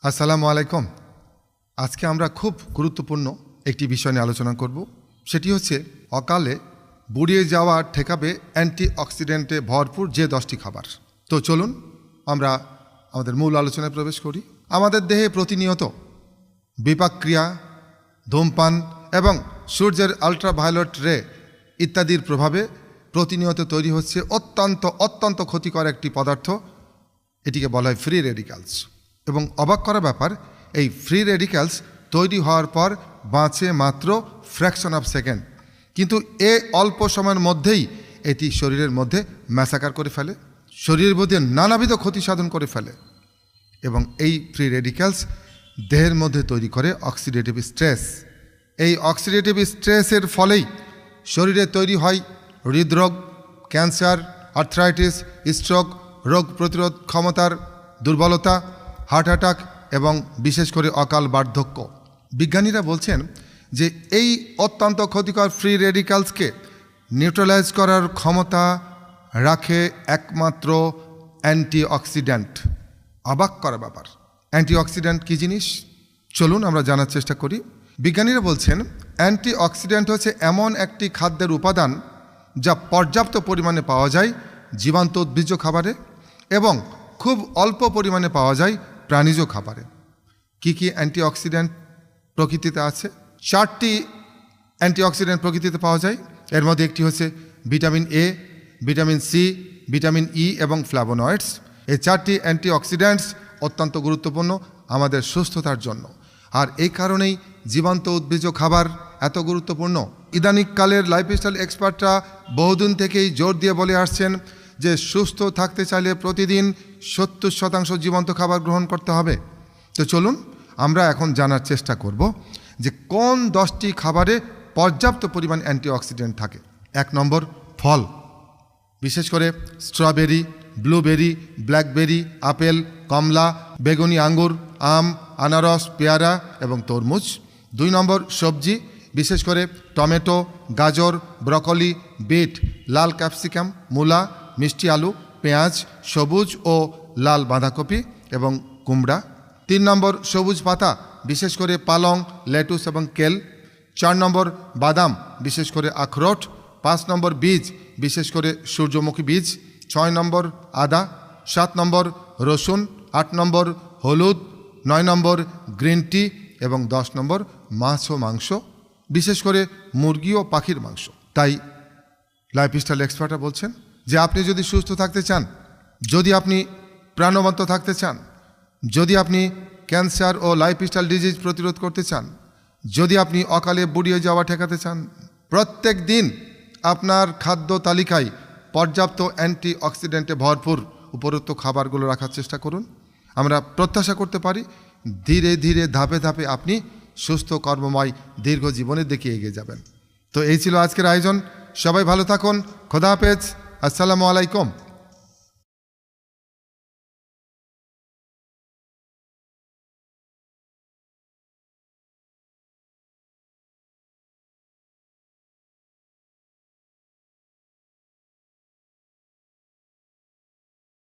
আসসালামু আলাইকুম। আজকে আমরা খুব গুরুত্বপূর্ণ একটি বিষয় নিয়ে আলোচনা করব। সেটি হচ্ছে অকালে বুড়িয়ে যাওয়া ঠেকাবে অ্যান্টিঅক্সিডেন্টে ভরপুর যে 10টি খাবার। তো চলুন আমরা আমাদের মূল আলোচনায় প্রবেশ করি। আমাদের দেহে প্রতিনিয়ত বিপাকক্রিয়া, ধূমপান এবং সূর্যের আলট্রাভায়োলেট রে ইত্যাদির প্রভাবে প্রতিনিয়ত তৈরি হচ্ছে অত্যন্ত ক্ষতিকর একটি পদার্থ। এটিকে বলা হয় ফ্রি রেডিক্যালস। এবং অবাক করা ব্যাপার, এই ফ্রি রেডিক্যালস তৈরি হওয়ার পর বাঁচে মাত্র ফ্র্যাকশন অফ সেকেন্ড, কিন্তু অল্প সময়ের মধ্যেই এটি শরীরের মধ্যে ম্যাসাকার করে ফেলে, শরীরের মধ্যে নানাবিধ ক্ষতি সাধন করে ফেলে। এবং এই ফ্রি রেডিক্যালস দেহের মধ্যে তৈরি করে অক্সিডেটিভ স্ট্রেস। এই অক্সিডেটিভ স্ট্রেসের ফলেই শরীরে তৈরি হয় হৃদরোগ, ক্যান্সার, আর্থ্রাইটিস, স্ট্রোক, রোগ প্রতিরোধ ক্ষমতার দুর্বলতা, হার্ট অ্যাটাক এবং বিশেষ করে অকাল বার্ধক্য। বিজ্ঞানীরা বলছেন যে এই অত্যন্ত ক্ষতিকর ফ্রি রেডিক্যালসকে নিউট্রালাইজ করার ক্ষমতা রাখে একমাত্র অ্যান্টিঅক্সিডেন্ট। অবাক করা ব্যাপার। অ্যান্টিঅক্সিডেন্ট কী জিনিস চলুন আমরা জানার চেষ্টা করি। বিজ্ঞানীরা বলছেন অ্যান্টিঅক্সিডেন্ট হচ্ছে এমন একটি খাদ্যের উপাদান যা পর্যাপ্ত পরিমাণে পাওয়া যায় জীবান্ত উদ্ভিজ্জ খাবারে এবং খুব অল্প পরিমাণে পাওয়া যায় প্রাণীজ খাবারে। কি কি অ্যান্টিঅক্সিডেন্ট প্রকৃতিতে আছে? 4টি অ্যান্টিঅক্সিডেন্ট প্রকৃতিতে পাওয়া যায়। এর মধ্যে একটি হচ্ছে vitamin A, vitamin C, vitamin E এবং ফ্ল্যাভোনয়েডস। এই 4টি অ্যান্টিঅক্সিডেন্টস অত্যন্ত গুরুত্বপূর্ণ আমাদের সুস্থতার জন্য। আর এই কারণেই জীবান্ত উদ্ভিজ্জ খাবার এত গুরুত্বপূর্ণ। ইদানিংকালের লাইফস্টাইল এক্সপার্টরা বহুদিন থেকেই জোর দিয়ে বলে আসছেন যে সুস্থ থাকতে চাইলে প্রতিদিন 70% জীবন্ত খাবার গ্রহণ করতে হবে। তো চলুন আমরা এখন জানার চেষ্টা করব যে কোন 10টি খাবারে পর্যাপ্ত পরিমাণ অ্যান্টিঅক্সিডেন্ট থাকে। 1 নম্বর, ফল, বিশেষ করে স্ট্রবেরি, ব্লুবেরি, ব্ল্যাকবেরি, আপেল, কমলা, বেগুনি আঙ্গুর, আম, আনারস, পেয়ারা এবং তরমুজ। 2 নম্বর, সবজি, বিশেষ করে টমেটো, গাজর, ব্রকলি, বিট, লাল ক্যাপসিকাম, মূলা, মিষ্টি আলু, পেঁয়াজ, সবুজ ও লাল বাঁধাকপি এবং কুমড়া। 3 নম্বর, সবুজ পাতা, বিশেষ করে পালং, লেটুস এবং কেল। 4 নম্বর, বাদাম, বিশেষ করে আখরোট। 5 নম্বর, বীজ, বিশেষ করে সূর্যমুখী বীজ। 6 নম্বর, আদা। 7 নম্বর, রসুন। 8 নম্বর, হলুদ। 9 নম্বর, গ্রিন টি এবং 10 নম্বর, মাছ ও মাংস, বিশেষ করে মুরগি ও পাখির মাংস। তাই লাইফস্টাইল এক্সপার্টরা বলছেন যে আপনি যদি সুস্থ থাকতে চান, যদি আপনি প্রাণবন্ত থাকতে চান, যদি আপনি ক্যান্সার ও লাইফস্টাইল ডিজিজ প্রতিরোধ করতে চান, যদি আপনি অকালে বুড়িয়ে যাওয়া ঠেকাতে চান, প্রত্যেক দিন আপনার খাদ্য তালিকায় পর্যাপ্ত অ্যান্টিঅক্সিডেন্টে ভরপুর উপরোক্ত খাবারগুলো রাখার চেষ্টা করুন। আমরা প্রত্যাশা করতে পারি ধীরে ধীরে ধাপে ধাপে আপনি সুস্থ কর্মময় দীর্ঘ জীবনের দিকে এগিয়ে যাবেন। তো এই ছিল আজকের আয়োজন। সবাই ভালো থাকুন। খোদা হাফেজ। আসসালামু আলাইকুম।